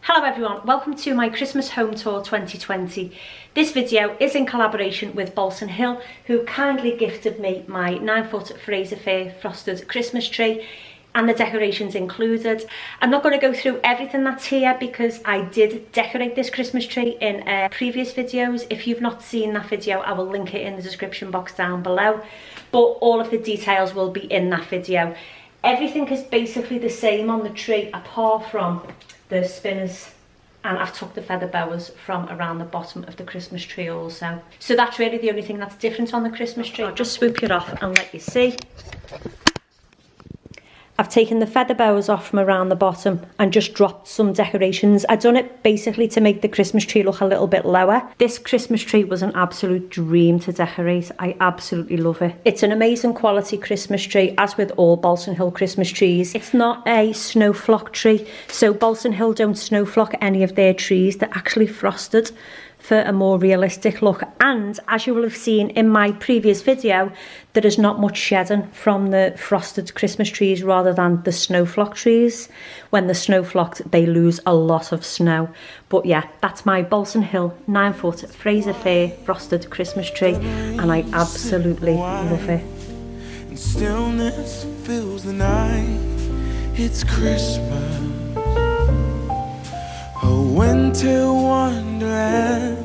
Hello everyone, welcome to my Christmas home tour 2020. This video is in collaboration with Balsam Hill, who kindly gifted me my 9-foot Fraser Fair frosted Christmas tree and the decorations included. I'm not going to go through everything that's here because I did decorate this Christmas tree in previous videos. If you've not seen that video, I will link it in the description box down below, but all of the details will be in that video. Everything is basically the same on the tree apart from the spinners, and I've took the feather boas from around the bottom of the Christmas tree also. So that's really the only thing that's different on the Christmas tree. I'll just swoop it off and let you see. I've taken the feather boas off from around the bottom and just dropped some decorations. I've done it basically to make the Christmas tree look a little bit lower. This Christmas tree was an absolute dream to decorate. I absolutely love it. It's an amazing quality Christmas tree, as with all Balsam Hill Christmas trees. It's not a snow flock tree, so Balsam Hill don't snow flock any of their trees. They're actually frosted for a more realistic look, and as you will have seen in my previous video, there is not much shedding from the frosted Christmas trees rather than the snow flock trees. When they're snow flocked, they lose a lot of snow. But yeah, that's my Balsam Hill 9-foot Fraser Fair frosted Christmas tree, and I absolutely love it. And stillness fills the night. It's Christmas, a winter wonderland,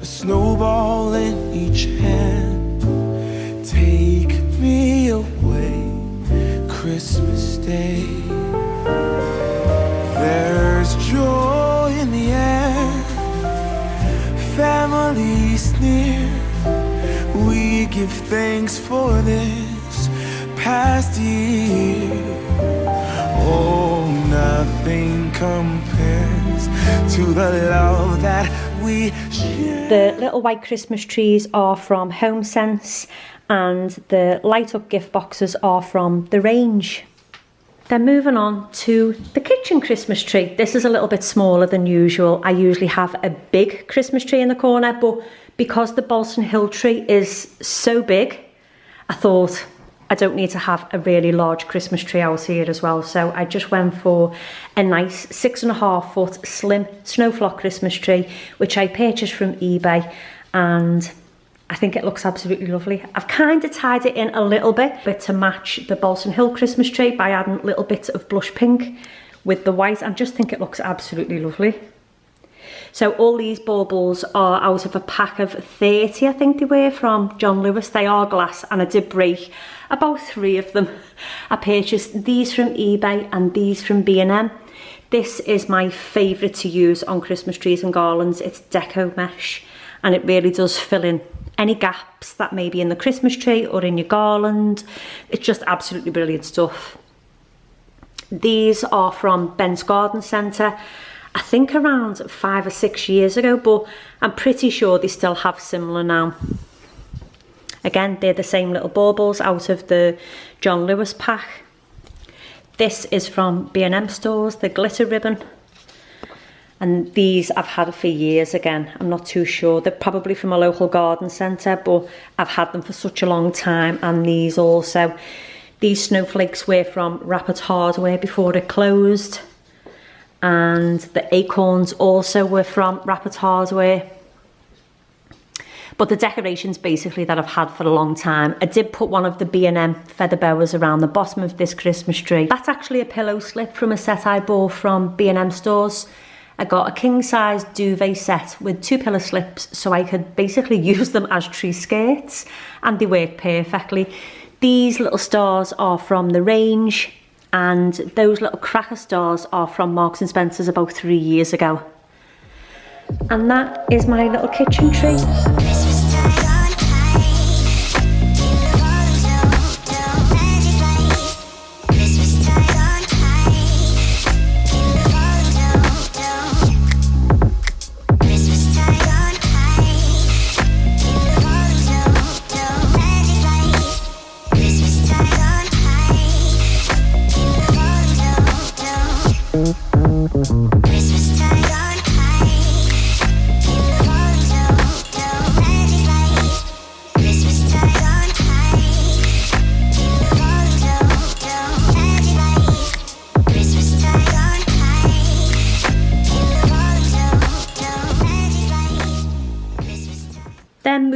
a snowball in each hand. Take me away, Christmas Day. There's joy in the air, family's near. We give thanks for this past year. Oh, nothing compares to the love that we share. The little white Christmas trees are from Home Sense, and the light up gift boxes are from The Range. Then moving on to the kitchen Christmas tree. This is a little bit smaller than usual. I usually have a big Christmas tree in the corner, but because the Balsam Hill tree is so big, I thought I don't need to have a really large Christmas tree out here as well. So I just went for a nice 6.5-foot slim snowflock Christmas tree, which I purchased from eBay, and I think it looks absolutely lovely. I've kind of tied it in a little bit to match the Balsam Hill Christmas tree by adding little bits of blush pink with the white. I just think it looks absolutely lovely. So all these baubles are out of a pack of 30, I think they were, from John Lewis. They are glass, and I did break about 3 of them. I purchased these from eBay and these from B&M. This is my favourite to use on Christmas trees and garlands. It's deco mesh, and it really does fill in any gaps that may be in the Christmas tree or in your garland. It's just absolutely brilliant stuff. These are from Ben's Garden Centre. I think around 5 or 6 years ago, but I'm pretty sure they still have similar now. Again, they're the same little baubles out of the John Lewis pack. This is from B&M stores, the glitter ribbon. And these I've had for years again. I'm not too sure. They're probably from a local garden centre, but I've had them for such a long time. And these also. These snowflakes were from Rapid Hardware before it closed. And the acorns also were from Rapid Hardware. But the decorations basically that I've had for a long time. I did put one of the B&M feather boas around the bottom of this Christmas tree. That's actually a pillow slip from a set I bought from B&M stores. I got a king size duvet set with 2 pillow slips, so I could basically use them as tree skirts, and they work perfectly. These little stars are from The Range, and those little cracker stars are from Marks & Spencer's about 3 years ago. And that is my little kitchen tree. Christmas time on high, in the rolling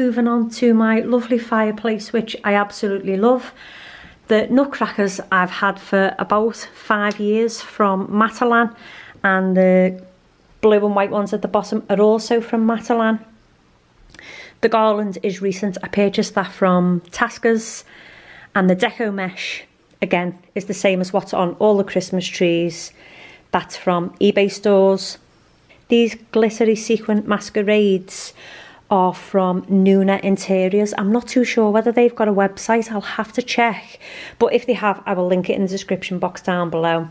moving on to my lovely fireplace, which I absolutely love. The nutcrackers I've had for about 5 years from Matalan, and the blue and white ones at the bottom are also from Matalan. The garland is recent. I purchased that from Tascas, and the deco mesh again is the same as what's on all the Christmas trees. That's from eBay stores. These glittery sequin masquerades are from Toni Interiors. I'm not too sure whether they've got a website. I'll have to check, but if they have, I will link it in the description box down below.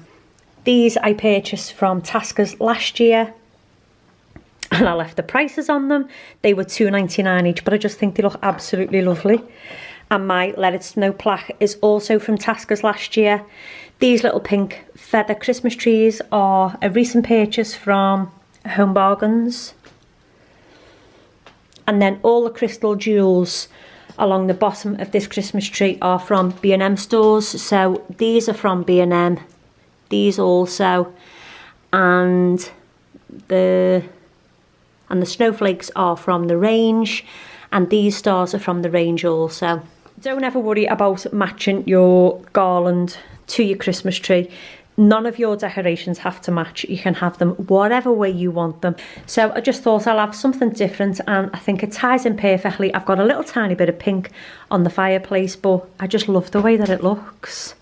These I purchased from Tascas last year, and I left the prices on them. They were £2.99 each, but I just think they look absolutely lovely. And my Let It Snow plaque is also from Tascas last year. These little pink feather Christmas trees are a recent purchase from Home Bargains. And then all the crystal jewels along the bottom of this Christmas tree are from B&M stores. So these are from B&M, these also, and the snowflakes are from the range, and these stars are from the range also. Don't ever worry about matching your garland to your Christmas tree. None of your decorations have to match. You can have them whatever way you want them. So I just thought I'll have something different, and I think it ties in perfectly. I've got a little tiny bit of pink on the fireplace, but I just love the way that it looks.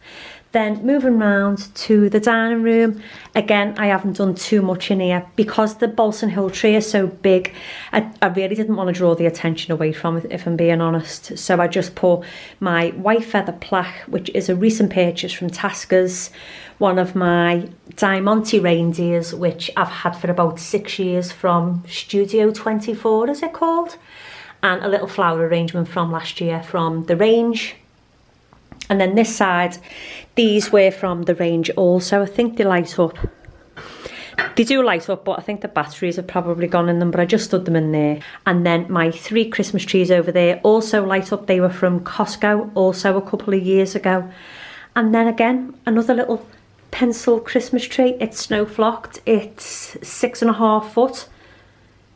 Then moving round to the dining room, again, I haven't done too much in here because the Balsam Hill tree is so big. I really didn't want to draw the attention away from it, if I'm being honest. So I just put my white feather plaque, which is a recent purchase from Tascas, one of my Diamante reindeers, which I've had for about 6 years from Studio 24, is it called? And a little flower arrangement from last year from the range. And then this side, these were from the range also. I think they light up. They do light up, but I think the batteries have probably gone in them, but I just stood them in there. And then my 3 Christmas trees over there also light up. They were from Costco also a couple of years ago. And then again, another little pencil Christmas tree. It's snow flocked. It's 6.5 foot.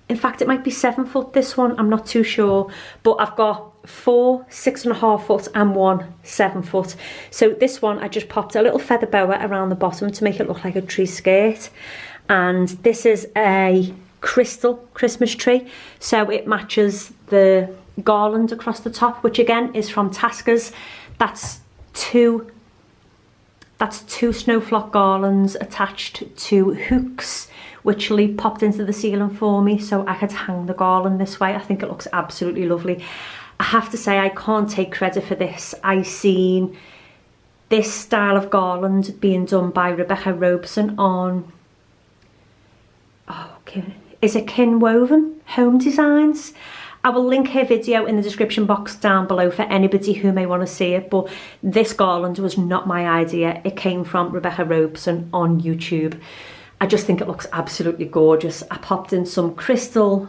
In fact, it might be 7 foot, this one. I'm not too sure. But I've got 4 6.5 foot and 1 7 foot. So this one, I just popped a little feather boa around the bottom to make it look like a tree skirt. And this is a crystal Christmas tree. So it matches the garland across the top, which again is from Tascas. That's two snow flock garlands attached to hooks, which Lee popped into the ceiling for me so I could hang the garland this way. I think it looks absolutely lovely. I have to say, I can't take credit for this. I seen this style of garland being done by Rebecca Robeson on, is it Kin Woven Home Designs? I will link her video in the description box down below for anybody who may want to see it, but this garland was not my idea. It came from Rebecca Robeson on YouTube. I just think it looks absolutely gorgeous. I popped in some crystal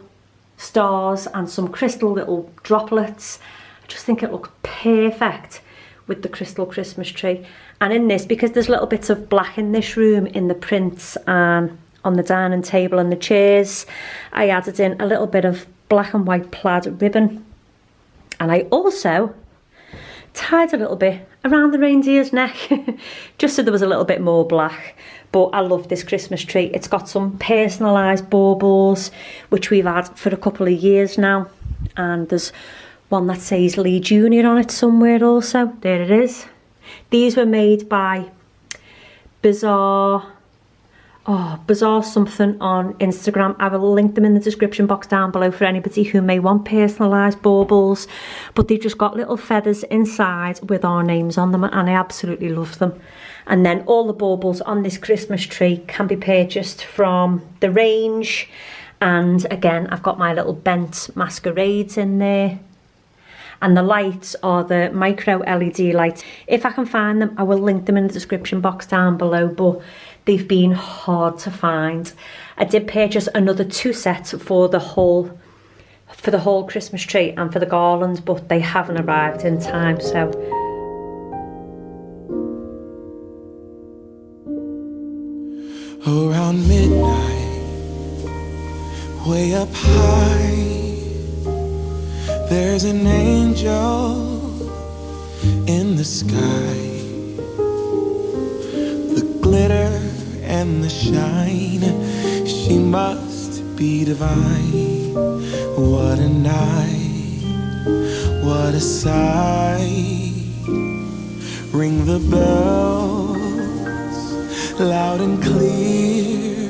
stars and some crystal little droplets. I just think it looks perfect with the crystal Christmas tree. And in this, because there's little bits of black in this room, in the prints and on the dining table and the chairs, I added in a little bit of black and white plaid ribbon. And I also tied a little bit around the reindeer's neck just so there was a little bit more black. But I love this Christmas tree. It's got some personalised baubles, which we've had for a couple of years now. And there's one that says Lee Jr. on it somewhere also. There it is. These were made by Bizarre something on Instagram. I will link them in the description box down below for anybody who may want personalised baubles. But they've just got little feathers inside with our names on them, and I absolutely love them. And then all the baubles on this Christmas tree can be purchased from the range. And again, I've got my little bent masquerades in there. And the lights are the micro LED lights. If I can find them, I will link them in the description box down below, but they've been hard to find. I did purchase another 2 sets for the whole Christmas tree and for the garland, but they haven't arrived in time, so. Around midnight, way up high, There's an angel in the sky, the glitter and the shine, she must be divine. What a night, what a sight. Ring the bells loud and clear,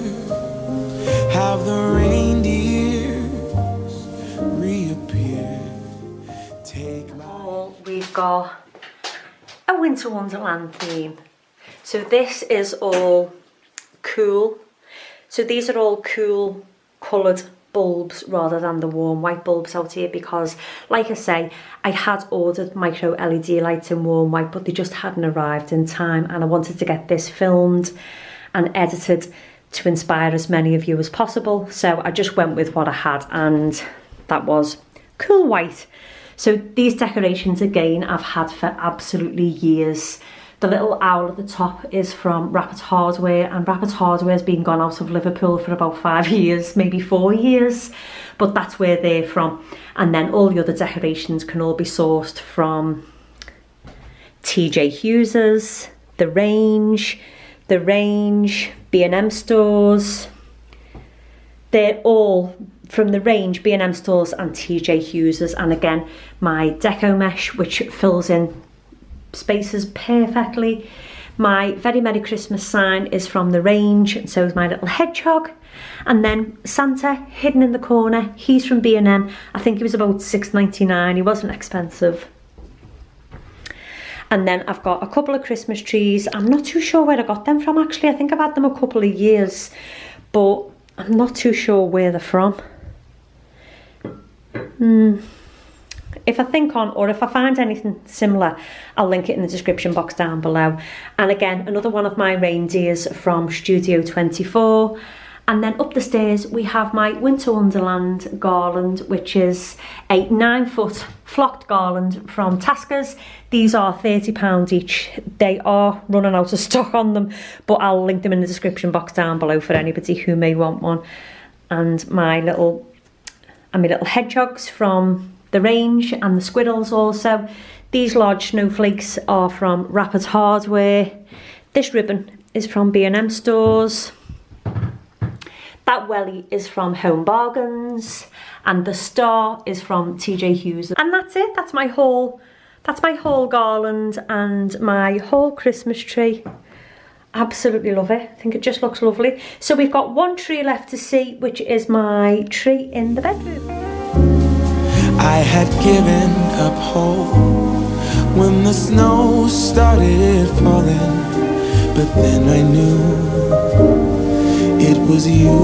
have the reindeers reappear. Take my... We've got a Winter Wonderland theme. So this is all cool. So these are all cool coloured bulbs rather than the warm white bulbs out here, because like I say, I had ordered micro LED lights in warm white, but they just hadn't arrived in time, and I wanted to get this filmed and edited to inspire as many of you as possible. So I just went with what I had, and that was cool white. So these decorations again I've had for absolutely years. The little owl at the top is from Rapid Hardware, and Rapid Hardware has been gone out of Liverpool for about 5 years, maybe 4 years, but that's where they're from. And then all the other decorations can all be sourced from TJ Hughes's, The Range, B&M stores. They're all from The Range, B&M stores and TJ Hughes's. And again, my deco mesh, which fills in spaces perfectly. My Very Merry Christmas sign is from The Range, and so is my little hedgehog. And then Santa hidden in the corner, he's from B&M. I think he was about £6.99, he wasn't expensive. And then I've got a couple of Christmas trees. I'm not too sure where I got them from actually. I think I've had them a couple of years, but I'm not too sure where they're from. If I think on, or if I find anything similar, I'll link it in the description box down below. And again, another one of my reindeers from Studio 24. And then up the stairs, we have my Winter Wonderland garland, which is a 9-foot flocked garland from Tasker's. These are £30 each. They are running out of stock on them, but I'll link them in the description box down below for anybody who may want one. And my little hedgehogs from The Range, and the squirrels also. These large snowflakes are from Rapid Hardware. This ribbon is from B&M stores. That welly is from Home Bargains, and the star is from TJ Hughes. And that's it. That's my whole garland and my whole Christmas tree. Absolutely love it. I think it just looks lovely. So we've got one tree left to see, which is my tree in the bedroom. I had given up hope when the snow started falling, but then I knew it was you.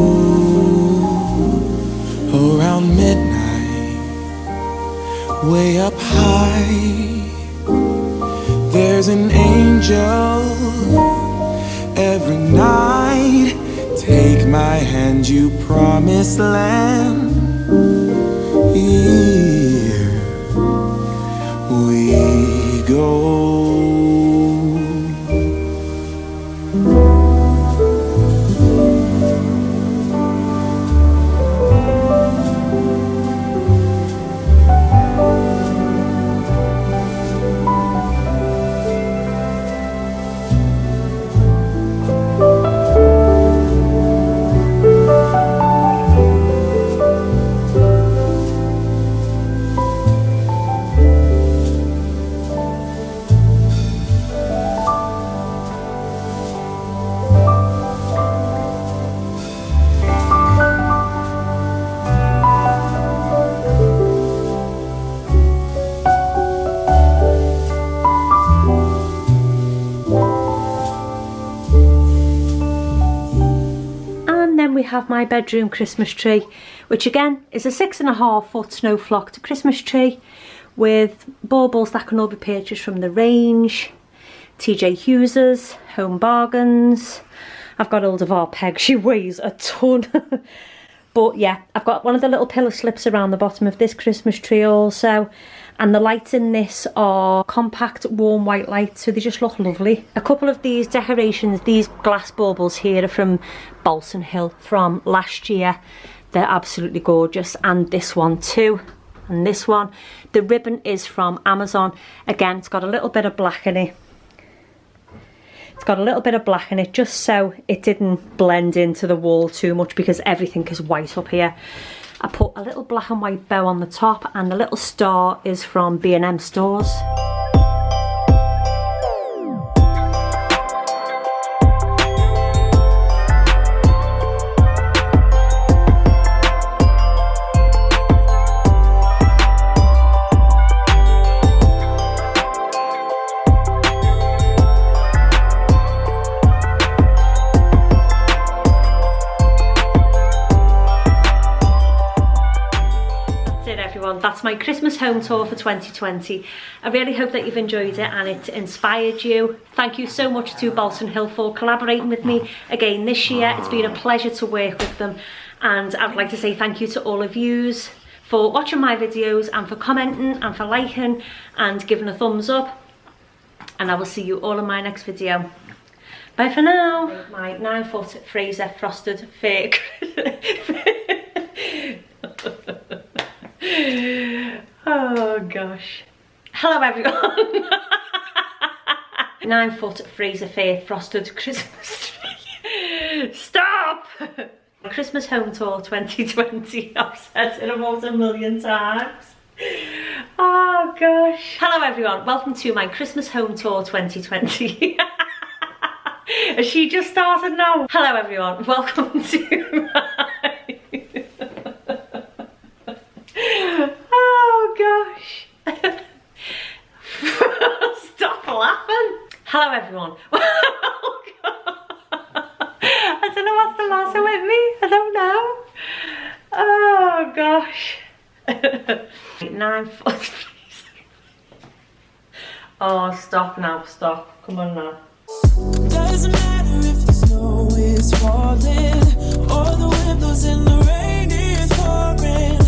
Around midnight, way up high, there's an angel every night. Take my hand, you promised land. Here we go. We have my bedroom Christmas tree, which again is a 6.5-foot snow flocked Christmas tree with baubles that can all be purchased from The Range, TJ Hughes's, Home Bargains. I've got hold of our peg, she weighs a ton. But yeah, I've got one of the little pillow slips around the bottom of this Christmas tree also. And the lights in this are compact warm white lights, so they just look lovely. A couple of these decorations, these glass baubles here, are from Balsam Hill from last year. They're absolutely gorgeous, and this one too. And this one, the ribbon is from Amazon. Again, it's got a little bit of black in it. It's got a little bit of black in it just so it didn't blend into the wall too much because everything is white up here. I put a little black and white bow on the top, and the little star is from B&M Stores. That's my Christmas home tour for 2020. I really hope that you've enjoyed it and it inspired you. Thank you so much to Balsam Hill for collaborating with me again this year. It's been a pleasure to work with them, and I'd like to say thank you to all of yous for watching my videos and for commenting and for liking and giving a thumbs up, and I will see you all in my next video. Bye for now. My 9-foot freezer frosted fake. Oh gosh. Hello everyone. 9-foot freezer fake frosted Christmas tree. Stop! Christmas home tour 2020. I've said it about 1,000,000 times. Oh gosh. Hello everyone, welcome to my Christmas home tour 2020. Has she just started now? Hello everyone, welcome to my... Oh gosh. Stop laughing. Hello everyone. I don't know what's the matter with me. I don't know. Oh gosh. 9-foot. Oh, stop now, stop. Come on now. Doesn't matter if the snow is falling or the wind blows and the rain is pouring.